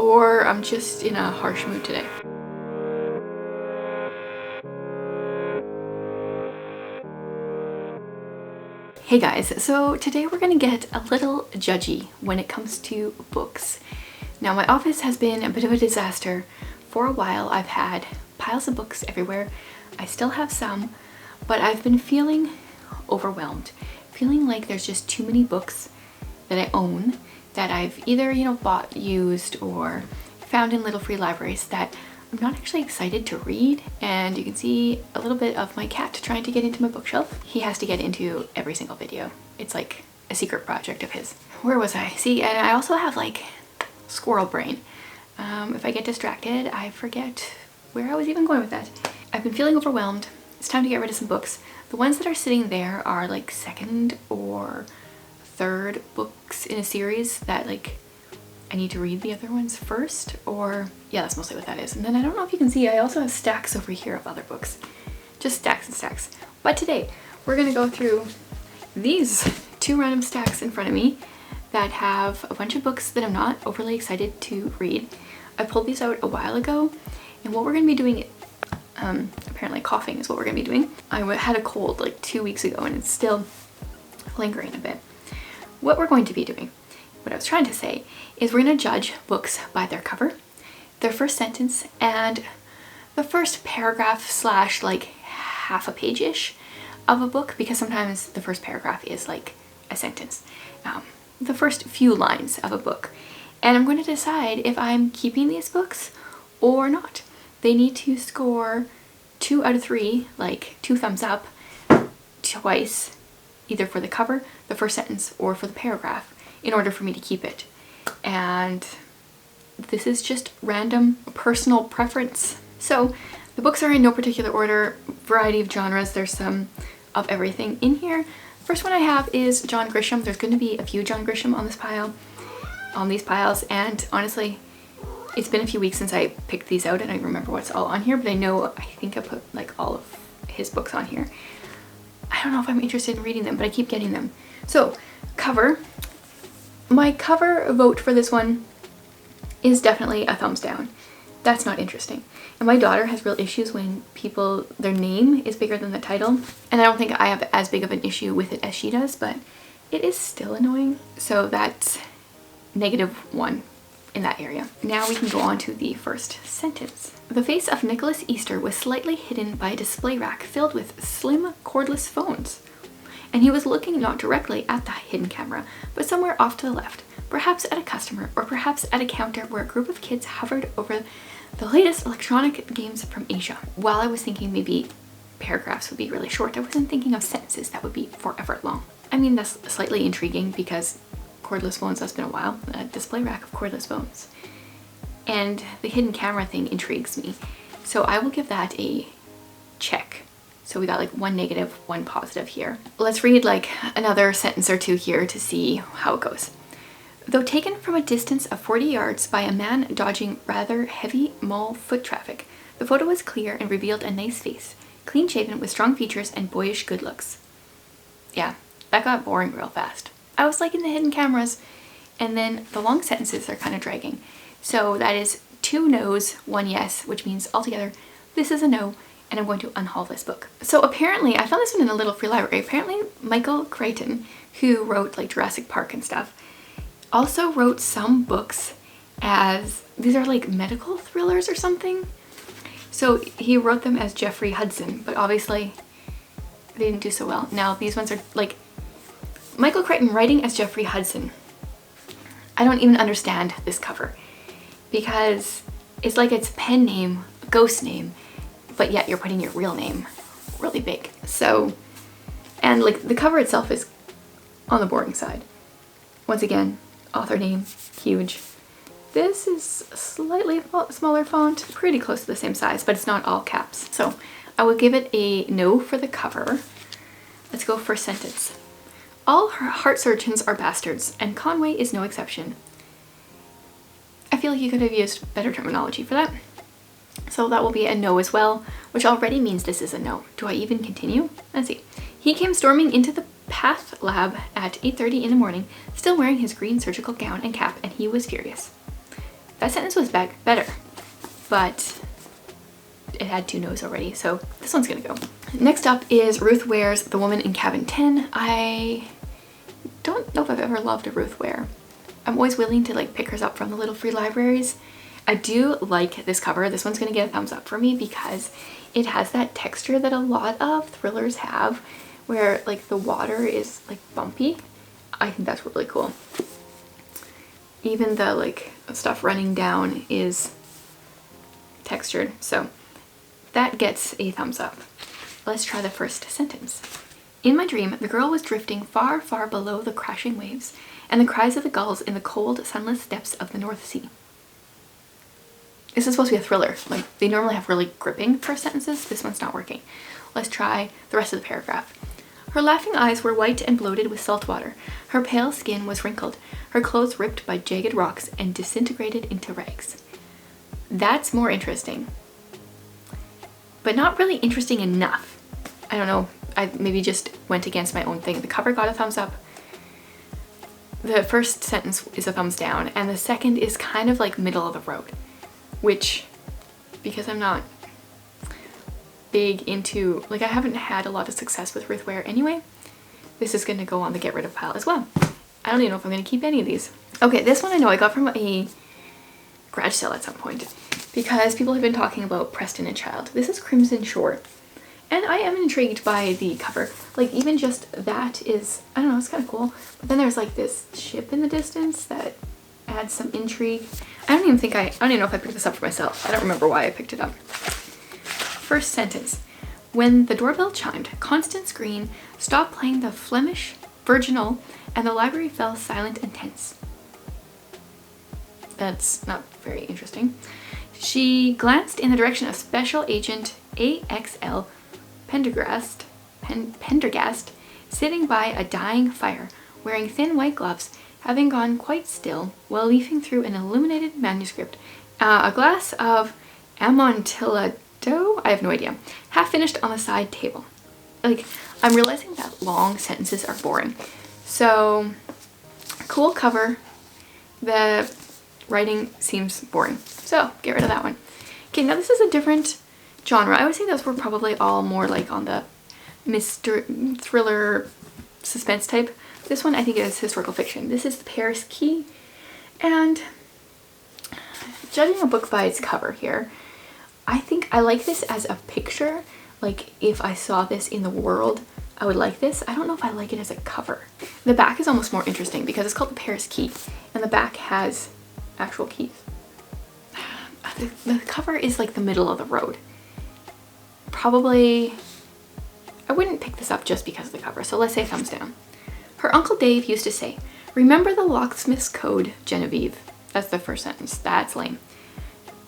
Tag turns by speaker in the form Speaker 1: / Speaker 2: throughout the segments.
Speaker 1: or I'm just in a harsh mood today. Hey guys, so today we're gonna get a little judgy when it comes to books. Now my office has been a bit of a disaster. For a while I've had piles of books everywhere. I still have some, but I've been feeling overwhelmed. Feeling like there's just too many books that I own that I've either, bought used or found in little free libraries that I'm not actually excited to read. And you can see a little bit of my cat trying to get into my bookshelf. He has to get into every single video. It's like a secret project of his. Where was I? See, and I also have like squirrel brain. If I get distracted, I forget where I was even going with that. I've been feeling overwhelmed. It's time to get rid of some books. The ones that are sitting there are like second or third books in a series that like I need to read the other ones first, or yeah, that's mostly what that is. And then I don't know if you can see, I also have stacks over here of other books. Just stacks and stacks. But today we're gonna go through these two random stacks in front of me that have a bunch of books that I'm not overly excited to read. I pulled these out a while ago, and what we're gonna be doing, apparently coughing is what we're gonna be doing. I had a cold like 2 weeks ago and it's still lingering a bit. What we're going to be doing, what I was trying to say, is we're going to judge books by their cover, their first sentence, and the first paragraph slash like half a page-ish of a book, because sometimes the first paragraph is like a sentence. The first few lines of a book. And I'm going to decide if I'm keeping these books or not. They need to score 2 out of 3, like 2 thumbs up, twice, either for the cover, the first sentence, or for the paragraph, in order for me to keep it. And this is just random personal preference. So the books are in no particular order, variety of genres. There's some of everything in here. First one I have is John Grisham. There's going to be a few John Grisham on this pile, on these piles, and honestly, it's been a few weeks since I picked these out and I remember what's all on here, but I think I put like all of his books on here. I don't know if I'm interested in reading them, but I keep getting them. So, cover. My cover vote for this one is definitely a thumbs down. That's not interesting. And my daughter has real issues when their name is bigger than the title. And I don't think I have as big of an issue with it as she does, but it is still annoying. So that's -1 in that area. Now we can go on to the first sentence. The face of Nicholas Easter was slightly hidden by a display rack filled with slim cordless phones. And he was looking not directly at the hidden camera, but somewhere off to the left, perhaps at a customer, or perhaps at a counter where a group of kids hovered over the latest electronic games from Asia. While I was thinking maybe paragraphs would be really short, I wasn't thinking of sentences that would be forever long. I mean, that's slightly intriguing because cordless phones, that's been a while. A display rack of cordless phones. And the hidden camera thing intrigues me. So I will give that a check. So we got like 1 negative, 1 positive here. Let's read like another sentence or two here to see how it goes. Though taken from a distance of 40 yards by a man dodging rather heavy mall foot traffic, the photo was clear and revealed a nice face, clean shaven with strong features and boyish good looks. Yeah, that got boring real fast. I was liking the hidden cameras, and then the long sentences are kind of dragging. So that is 2 no's, 1 yes, which means altogether this is a no, and I'm going to unhaul this book. So apparently, I found this one in a little free library. Apparently Michael Crichton, who wrote like Jurassic Park and stuff, also wrote some books as, these are like medical thrillers or something. So he wrote them as Jeffrey Hudson, but obviously they didn't do so well. Now these ones are like Michael Crichton writing as Jeffrey Hudson. I don't even understand this cover because it's like it's a pen name, a ghost name, but yet you're putting your real name really big. So, and like the cover itself is on the boring side. Once again, author name, huge. This is slightly smaller font, pretty close to the same size, but it's not all caps. So I would give it a no for the cover. Let's go first sentence. All heart surgeons are bastards, and Conway is no exception. I feel like you could have used better terminology for that. So that will be a no as well, which already means this is a no. Do I even continue? Let's see. He came storming into the Path Lab at 8:30 in the morning, still wearing his green surgical gown and cap, and he was furious. That sentence was better, but it had 2 no's already, so this one's gonna go. Next up is Ruth Ware's The Woman in Cabin 10. I don't know if I've ever loved a Ruth Ware. I'm always willing to like pick hers up from the little free libraries. I do like this cover. This one's gonna get a thumbs up for me because it has that texture that a lot of thrillers have, where like the water is like bumpy. I think that's really cool. Even the like stuff running down is textured, so that gets a thumbs up. Let's try the first sentence. In my dream, the girl was drifting far, far below the crashing waves and the cries of the gulls in the cold, sunless depths of the North Sea. This is supposed to be a thriller. Like, they normally have really gripping first sentences. This one's not working. Let's try the rest of the paragraph. Her laughing eyes were white and bloated with salt water. Her pale skin was wrinkled, her clothes ripped by jagged rocks and disintegrated into rags. That's more interesting, but not really interesting enough. I don't know. I maybe just went against my own thing. The cover got a thumbs up. The first sentence is a thumbs down, and the second is kind of like middle of the road, which, because I'm not big into, like, I haven't had a lot of success with Ruth Ware anyway, this is going to go on the get rid of pile as well. I don't even know if I'm going to keep any of these. Okay, this one I know I got from a garage sale at some point because people have been talking about Preston and Child. This is Crimson Shore, and I am intrigued by the cover. Like, even just that is, I don't know, it's kind of cool. But then there's like this ship in the distance that adds some intrigue. I don't even know if I picked this up for myself. I don't remember why I picked it up. First sentence. When the doorbell chimed, Constance Green stopped playing the Flemish virginal and the library fell silent and tense. That's not very interesting. She glanced in the direction of Special Agent AXL Pendergast, sitting by a dying fire, wearing thin white gloves, having gone quite still while leafing through an illuminated manuscript. A glass of Amontillado, I have no idea, half finished on the side table. Like, I'm realizing that long sentences are boring. So, cool cover. The writing seems boring. So, get rid of that one. Okay, now this is a different genre. I would say those were probably all more like on the thriller suspense type. This one I think is historical fiction. This is The Paris Key, and judging a book by its cover here, I think I like this as a picture. Like, if I saw this in the world, I would like this. I don't know if I like it as a cover. The back is almost more interesting because it's called The Paris Key, and the back has actual keys. The cover is like the middle of the road. Probably, I wouldn't pick this up just because of the cover, so let's say thumbs down. Her Uncle Dave used to say, "Remember the locksmith's code, Genevieve." That's the first sentence. That's lame.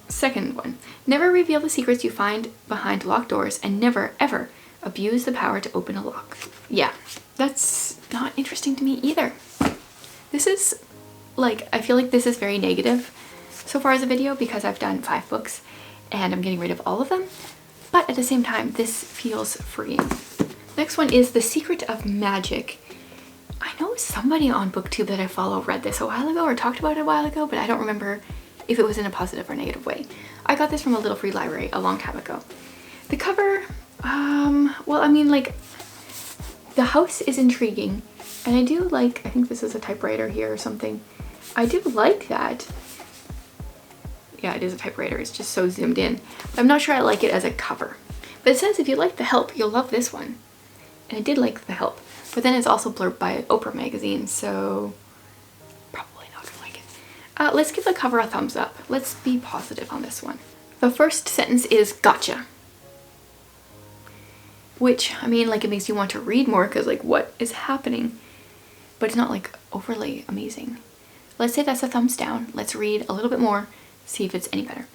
Speaker 1: Second one, never reveal the secrets you find behind locked doors and never, ever abuse the power to open a lock. Yeah, that's not interesting to me either. This is like, I feel like this is very negative so far as a video because I've done 5 books and I'm getting rid of all of them. But at the same time, this feels freeing. Next one is The Secret of Magic. I know somebody on BookTube that I follow read this a while ago or talked about it a while ago, but I don't remember if it was in a positive or negative way. I got this from a little free library a long time ago. The cover, well, I mean, like, the house is intriguing, and I do like, I think this is a typewriter here or something. I do like that. Yeah, it is a typewriter. It's just so zoomed in. I'm not sure I like it as a cover. But it says if you like The Help, you'll love this one. And I did like The Help. But then it's also blurred by Oprah magazine, so probably not gonna like it. Let's give the cover a thumbs up. Let's be positive on this one. The first sentence is gotcha. Which, I mean, like, it makes you want to read more because, like, what is happening? But it's not, like, overly amazing. Let's say that's a thumbs down. Let's read a little bit more, see if it's any better.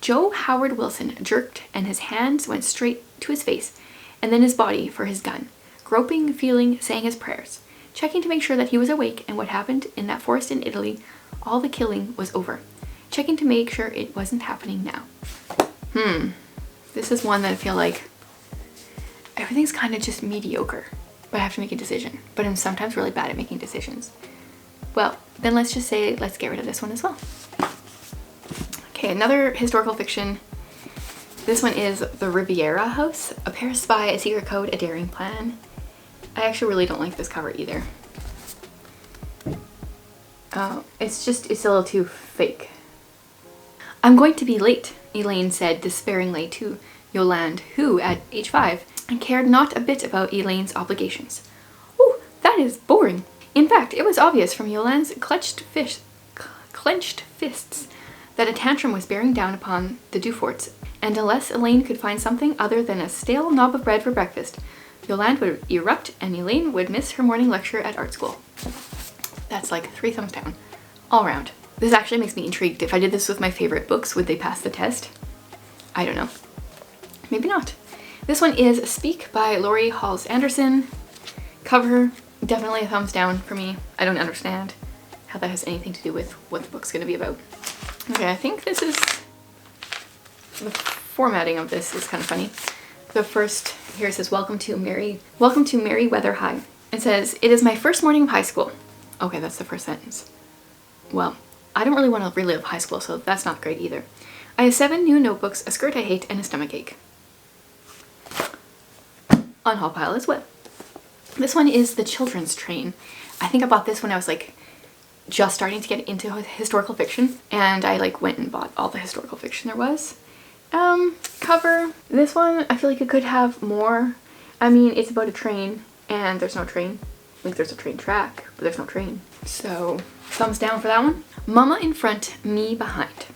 Speaker 1: Joe Howard Wilson jerked and his hands went straight to his face and then his body for his gun. Groping, feeling, saying his prayers. Checking to make sure that he was awake and what happened in that forest in Italy, all the killing was over. Checking to make sure it wasn't happening now. This is one that I feel like everything's kind of just mediocre, but I have to make a decision. But I'm sometimes really bad at making decisions. Well, then let's just say let's get rid of this one as well. Okay, another historical fiction. This one is The Riviera House, a Paris spy, a secret code, a daring plan. I actually really don't like this cover either. It's a little too fake. I'm going to be late, Elaine said despairingly to Yolande, who, at age 5, cared not a bit about Elaine's obligations. Oh, that is boring. In fact, it was obvious from Yolande's clenched fists that a tantrum was bearing down upon the Duforts, and unless Elaine could find something other than a stale knob of bread for breakfast, Yolande would erupt and Elaine would miss her morning lecture at art school. That's like 3 thumbs down, all around. This actually makes me intrigued. If I did this with my favorite books, would they pass the test? I don't know. Maybe not. This one is Speak by Laurie Halse Anderson. Cover, definitely a thumbs down for me. I don't understand how that has anything to do with what the book's going to be about. Okay, I think this is... the formatting of this is kind of funny. The first, here it says, Welcome to Merryweather High. It says, it is my first morning of high school. Okay, that's the first sentence. Well, I don't really want to relive high school, so that's not great either. I have 7 new notebooks, a skirt I hate, and a stomachache. Unhaul pile as well. This one is The Children's Train. I think I bought this when I was like just starting to get into historical fiction, and I like went and bought all the historical fiction there was. Cover. This one, I feel like it could have more. I mean, it's about a train, and there's no train. Like there's a train track, but there's no train. So, thumbs down for that one. Mama in front, me behind.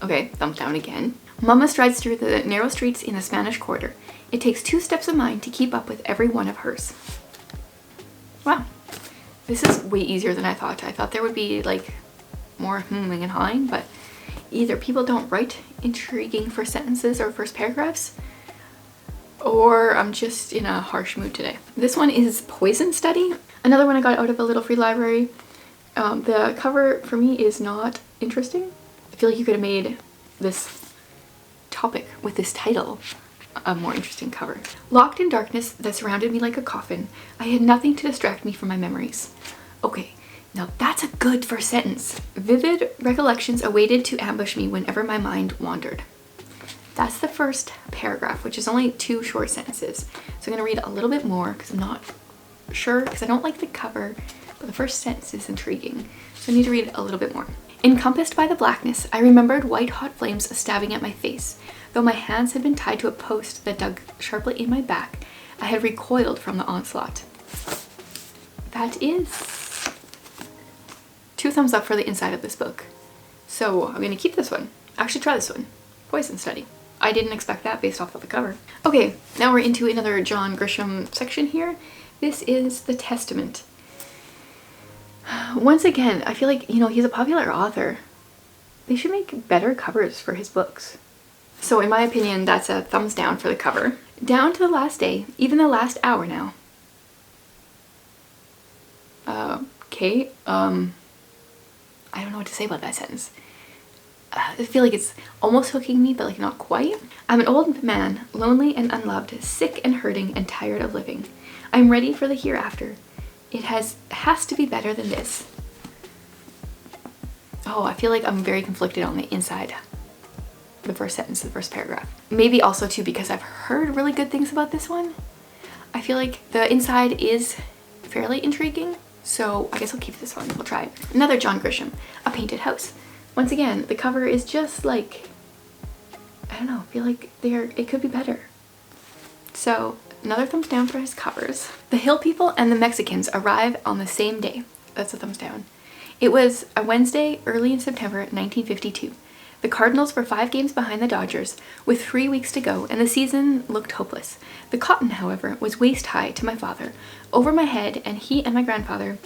Speaker 1: Okay, thumbs down again. Mama strides through the narrow streets in the Spanish Quarter. It takes 2 steps of mine to keep up with every one of hers. Wow. This is way easier than I thought. I thought there would be like more hmming and hawing, but either people don't write intriguing first sentences or first paragraphs, or I'm just in a harsh mood today. This one is Poison Study. Another one I got out of a little free library. The cover for me is not interesting. I feel like you could have made this topic with this title a more interesting cover. Locked in darkness that surrounded me like a coffin, I had nothing to distract me from my memories. Okay, now that's a good first sentence. Vivid recollections awaited to ambush me whenever my mind wandered. That's the first paragraph, which is only 2 short sentences. So I'm gonna read a little bit more because I'm not sure, because I don't like the cover, but the first sentence is intriguing. So I need to read a little bit more. Encompassed by the blackness, I remembered white-hot flames stabbing at my face. Though my hands had been tied to a post that dug sharply in my back, I had recoiled from the onslaught. That is 2 thumbs up for the inside of this book. So I'm gonna keep this one. Actually try this one. Poison Study. I didn't expect that based off of the cover. Okay, now we're into another John Grisham section here. This is The Testament. Once again, I feel like, you know, he's a popular author. They should make better covers for his books. So in my opinion, that's a thumbs down for the cover. Down to the last day, even the last hour now. Okay, I don't know what to say about that sentence. I feel like it's almost hooking me, but like not quite. I'm an old man, lonely and unloved, sick and hurting and tired of living. I'm ready for the hereafter. It has to be better than this. Oh, I feel like I'm very conflicted on the inside. The first sentence, the first paragraph. Maybe also too because I've heard really good things about this one. I feel like the inside is fairly intriguing, so I guess I'll keep this one. We'll try it. Another John Grisham, A Painted House. Once again, the cover is just like, I don't know, I feel like it could be better. So another thumbs down for his covers. The Hill People and the Mexicans arrive on the same day. That's a thumbs down. It was a Wednesday early in September 1952. The Cardinals were 5 games behind the Dodgers, with 3 weeks to go, and the season looked hopeless. The cotton, however, was waist-high to my father, over my head, and he and my grandfather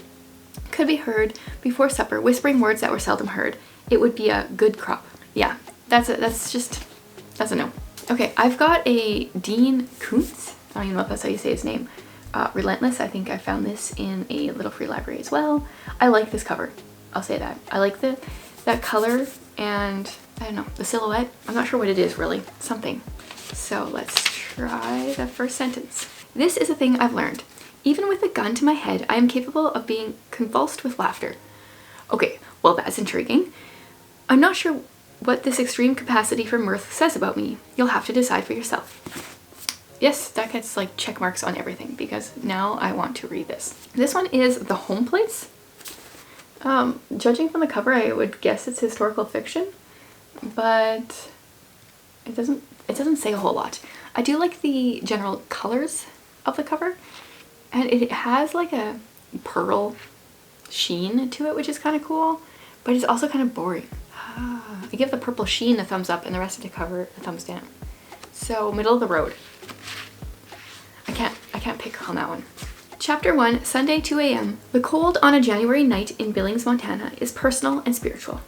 Speaker 1: could be heard before supper whispering words that were seldom heard. It would be a good crop. Yeah, that's a no. Okay, I've got a Dean Koontz. I don't even know if that's how you say his name. Relentless. I think I found this in a little free library as well. I like this cover. I'll say that. I like that color and I don't know, the silhouette. I'm not sure what it is really. Something. So let's try the first sentence. This is a thing I've learned. Even with a gun to my head, I am capable of being convulsed with laughter. Okay, well that's intriguing. I'm not sure what this extreme capacity for mirth says about me. You'll have to decide for yourself. Yes, that gets like check marks on everything because now I want to read this. This one is The Home Place. Judging from the cover, I would guess it's historical fiction, but it doesn't say a whole lot. I do like the general colors of the cover, and it has like a pearl sheen to it, which is kind of cool, but it's also kind of boring. I give the purple sheen a thumbs up and the rest of the cover a thumbs down. So middle of the road. I can't pick on that one. Chapter 1, Sunday 2 a.m. The cold on a January night in Billings, Montana is personal and spiritual.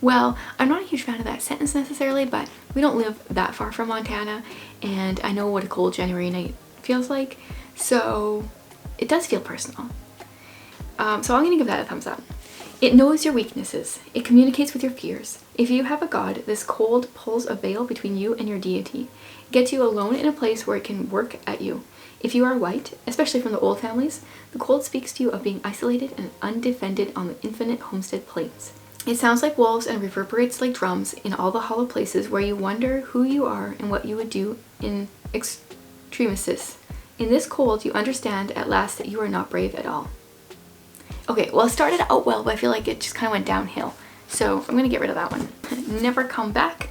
Speaker 1: Well, I'm not a huge fan of that sentence necessarily, but we don't live that far from Montana, and I know what a cold January night feels like, so it does feel personal. So I'm gonna give that a thumbs up. It knows your weaknesses. It communicates with your fears. If you have a god, this cold pulls a veil between you and your deity. It gets you alone in a place where it can work at you. If you are white, especially from the old families, the cold speaks to you of being isolated and undefended on the infinite homestead plains. It sounds like wolves and reverberates like drums in all the hollow places where you wonder who you are and what you would do in extremis. In this cold, you understand at last that you are not brave at all. Okay, well, it started out well, but I feel like it just kind of went downhill. So I'm gonna get rid of that one. Never Come Back.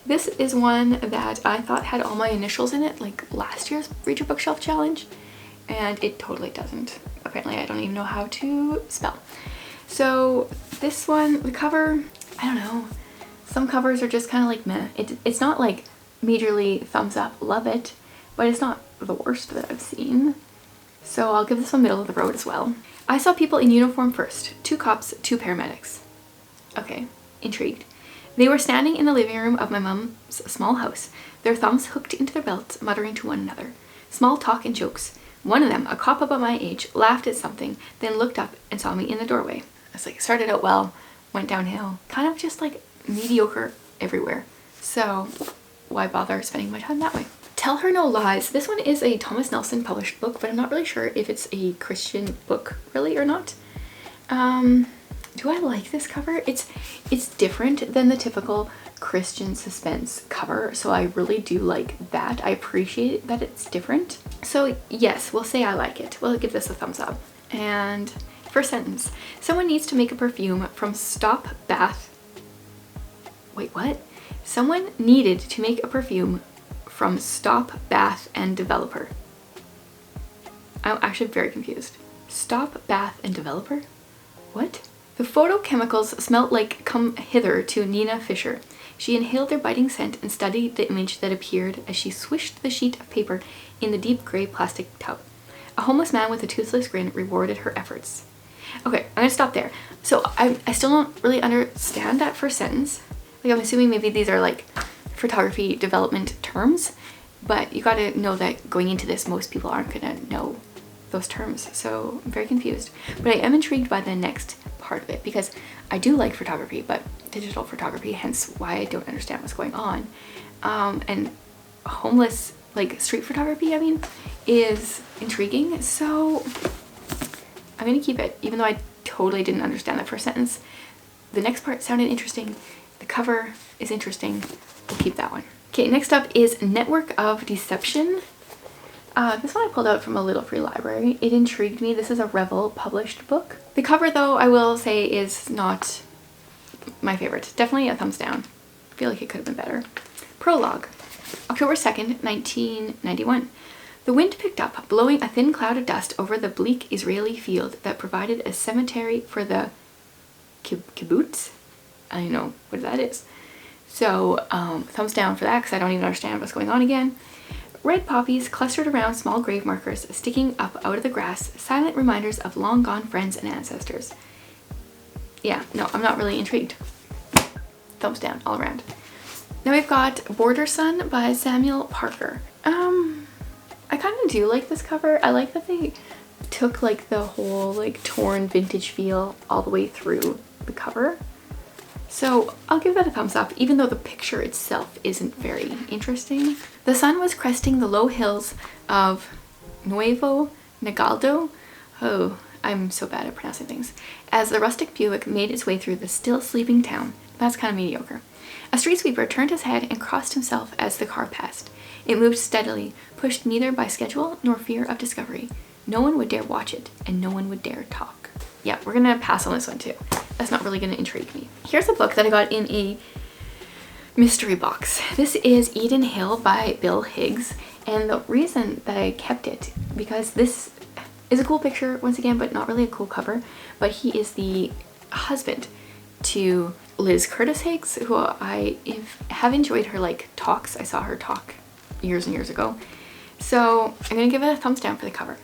Speaker 1: This is one that I thought had all my initials in it, like last year's Read Your Bookshelf challenge, and it totally doesn't. Apparently I don't even know how to spell. So this one, the cover, I don't know. Some covers are just kind of like meh. It's not like majorly thumbs up, love it, but it's not the worst that I've seen. So I'll give this one middle of the road as well. I saw people in uniform first. 2 cops, 2 paramedics. Okay, intrigued. They were standing in the living room of my mom's small house, their thumbs hooked into their belts, muttering to one another. Small talk and jokes. One of them, a cop about my age, laughed at something, then looked up and saw me in the doorway. It's like, started out well, went downhill. Kind of just like mediocre everywhere. So why bother spending my time that way? Tell Her No Lies. This one is a Thomas Nelson published book, but I'm not really sure if it's a Christian book really or not. Do I like this cover? It's different than the typical Christian suspense cover, so I really do like that. I appreciate that it's different. So yes, we'll say I like it. We'll give this a thumbs up. And first sentence. Someone needs to make a perfume from Stop Bath. Wait, what? Someone needed to make a perfume from Stop Bath and Developer. I'm actually very confused. Stop Bath and Developer? What? The photochemicals smelt like Come Hither to Nina Fisher. She inhaled their biting scent and studied the image that appeared as she swished the sheet of paper in the deep gray plastic tub. A homeless man with a toothless grin rewarded her efforts. Okay, I'm gonna stop there. So I still don't really understand that first sentence. Like, I'm assuming maybe these are like photography development terms, but you gotta know that going into this, most people aren't gonna know those terms, so I'm very confused. But I am intrigued by the next part of it because I do like photography, but digital photography, hence why I don't understand what's going on. And homeless, like street photography, I mean, is intriguing, so I'm gonna keep it, even though I totally didn't understand that first sentence. The next part sounded interesting. The cover is interesting. We'll keep that one. Okay, next up is Network of Deception. This one I pulled out from a little free library. It intrigued me. This is a Revel published book. The cover, though, I will say is not my favorite. Definitely a thumbs down. I feel like it could have been better. Prologue. October 2nd, 1991. The wind picked up, blowing a thin cloud of dust over the bleak Israeli field that provided a cemetery for the kibbutz. I don't know what that is. So, thumbs down for that because I don't even understand what's going on again. Red poppies clustered around small grave markers sticking up out of the grass, silent reminders of long gone friends and ancestors. Yeah, no, I'm not really intrigued. Thumbs down all around. Now we've got Border Sun by Samuel Parker. I kind of do like this cover. I like that they took like the whole like torn vintage feel all the way through the cover. So I'll give that a thumbs up, even though the picture itself isn't very interesting. The sun was cresting the low hills of Nuevo Negaldo. Oh, I'm so bad at pronouncing things. As the rustic Buick made its way through the still sleeping town, That's kind of mediocre. A street sweeper turned his head and crossed himself as the car passed. It moved steadily, pushed neither by schedule nor fear of discovery. No one would dare watch it, and no one would dare talk. Yeah, we're gonna pass on this one too. That's not really gonna intrigue me. Here's a book that I got in a mystery box. This is Eden Hill by Bill Higgs, and the reason that I kept it, because this is a cool picture once again, but not really a cool cover, but he is the husband to Liz Curtis Higgs, who I have enjoyed her like talks. I saw her talk years and years ago. So I'm gonna give it a thumbs down for the cover.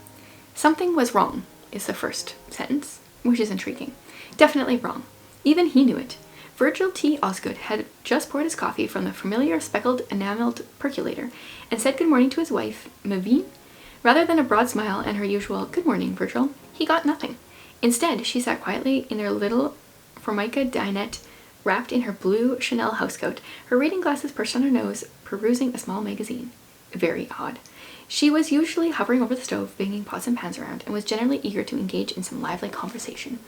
Speaker 1: Something was wrong is the first sentence, which is intriguing. Definitely wrong. Even he knew it. Virgil T. Osgood had just poured his coffee from the familiar speckled enameled percolator and said good morning to his wife, Mavine. Rather than a broad smile and her usual good morning, Virgil, he got nothing. Instead, she sat quietly in their little formica dinette, wrapped in her blue Chanel housecoat, her reading glasses perched on her nose, perusing a small magazine. Very odd. She was usually hovering over the stove, banging pots and pans around, and was generally eager to engage in some lively conversation.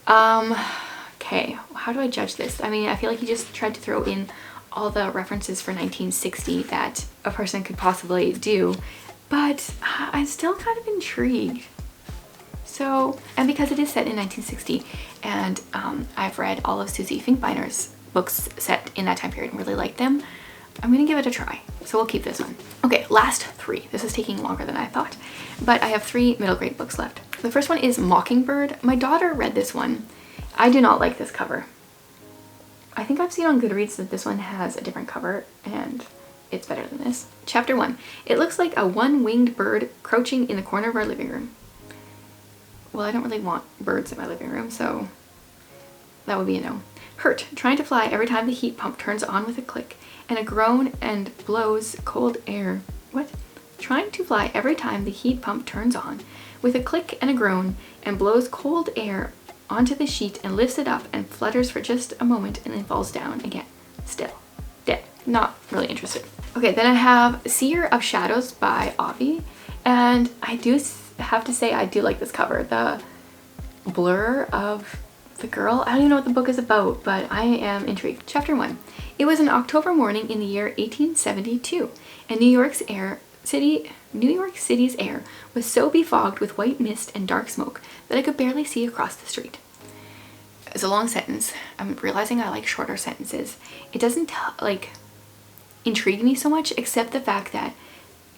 Speaker 1: Okay, how do I judge this? I mean, I feel like he just tried to throw in all the references for 1960 that a person could possibly do, but I'm still kind of intrigued. So, and because it is set in 1960, and I've read all of Susie Finkbeiner's books set in that time period and really liked them, I'm gonna give it a try. So we'll keep this one. Okay, last three. This is taking longer than I thought, but I have 3 middle grade books left. The first one is Mockingbird. My daughter read this one. I do not like this cover. I think I've seen on Goodreads that this one has a different cover and it's better than this. Chapter 1. It looks like a one-winged bird crouching in the corner of our living room. Well, I don't really want birds in my living room, so that would be a no. Hurt, trying to fly every time the heat pump turns on with a click, and a groan and blows cold air. What? Trying to fly every time the heat pump turns on with a click and a groan and blows cold air onto the sheet and lifts it up and flutters for just a moment and then falls down again. Still. Dead. Not really interested. Okay, then I have Seer of Shadows by Avi, and I do have to say I do like this cover. The blur of the girl. I don't even know what the book is about, but I am intrigued. Chapter 1. It was an October morning in the year 1872, and New York City's air was so befogged with white mist and dark smoke that I could barely see across the street. It's a long sentence. I'm realizing I like shorter sentences. It doesn't like intrigue me so much, except the fact that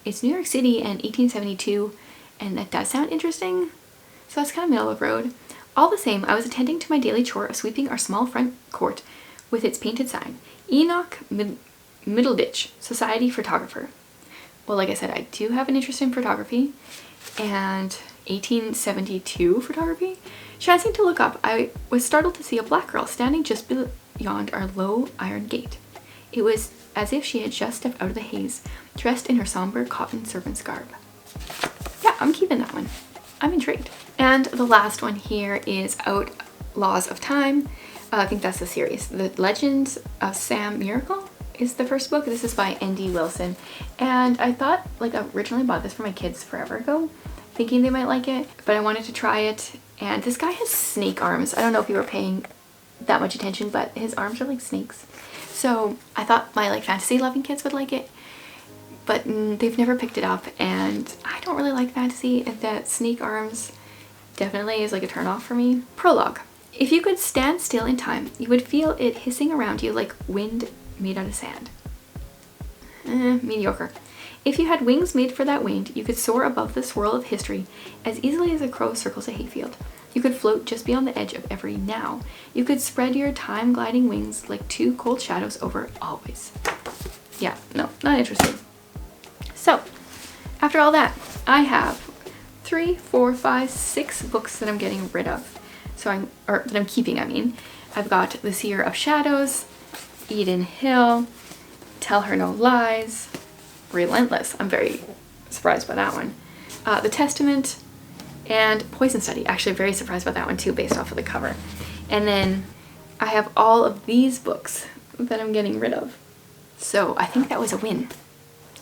Speaker 1: it's New York City and 1872, and that does sound interesting. So that's kind of middle of the road. All the same, I was attending to my daily chore of sweeping our small front court with its painted sign, Enoch Middleditch, Society Photographer. Well, like I said, I do have an interest in photography, and 1872 photography. Chancing to look up, I was startled to see a black girl standing just beyond our low iron gate. It was as if she had just stepped out of the haze, dressed in her somber cotton servant's garb. Yeah, I'm keeping that one. I'm intrigued. And the last one here is Outlaws of Time. I think that's the series. The Legends of Sam Miracle is the first book. This is by N.D. Wilson. And I thought, like, I originally bought this for my kids forever ago, thinking they might like it, but I wanted to try it. And this guy has snake arms. I don't know if you were paying that much attention, but his arms are like snakes. So I thought my like fantasy loving kids would like it, but they've never picked it up, and I don't really like fantasy. That snake arms definitely is like a turn off for me. Prologue. If you could stand still in time, you would feel it hissing around you like wind made out of sand. Mediocre. If you had wings made for that wind, you could soar above the swirl of history as easily as a crow circles a hayfield. You could float just beyond the edge of every now. You could spread your time-gliding wings like 2 cold shadows over always. Yeah, no, not interested. So, after all that, I have 3, 4, 5, 6 books that I'm getting rid of. That I'm keeping, I mean. I've got The Seer of Shadows, Eden Hill, Tell Her No Lies, Relentless. I'm very surprised by that one. The Testament, and Poison Study. Actually very surprised by that one too, based off of the cover. And then I have all of these books that I'm getting rid of. So I think that was a win.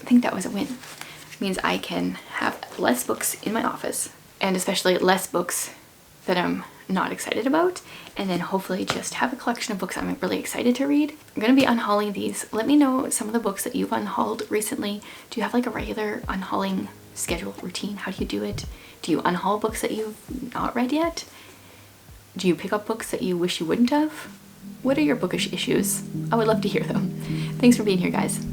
Speaker 1: I think that was a win. It means I can have less books in my office, and especially less books that I'm not excited about, and then hopefully just have a collection of books I'm really excited to read. I'm gonna be unhauling these. Let me know some of the books that you've unhauled recently. Do you have like a regular unhauling schedule, routine? How do you do it? Do you unhaul books that you've not read yet? Do you pick up books that you wish you wouldn't have? What are your bookish issues? I would love to hear them. Thanks for being here, guys.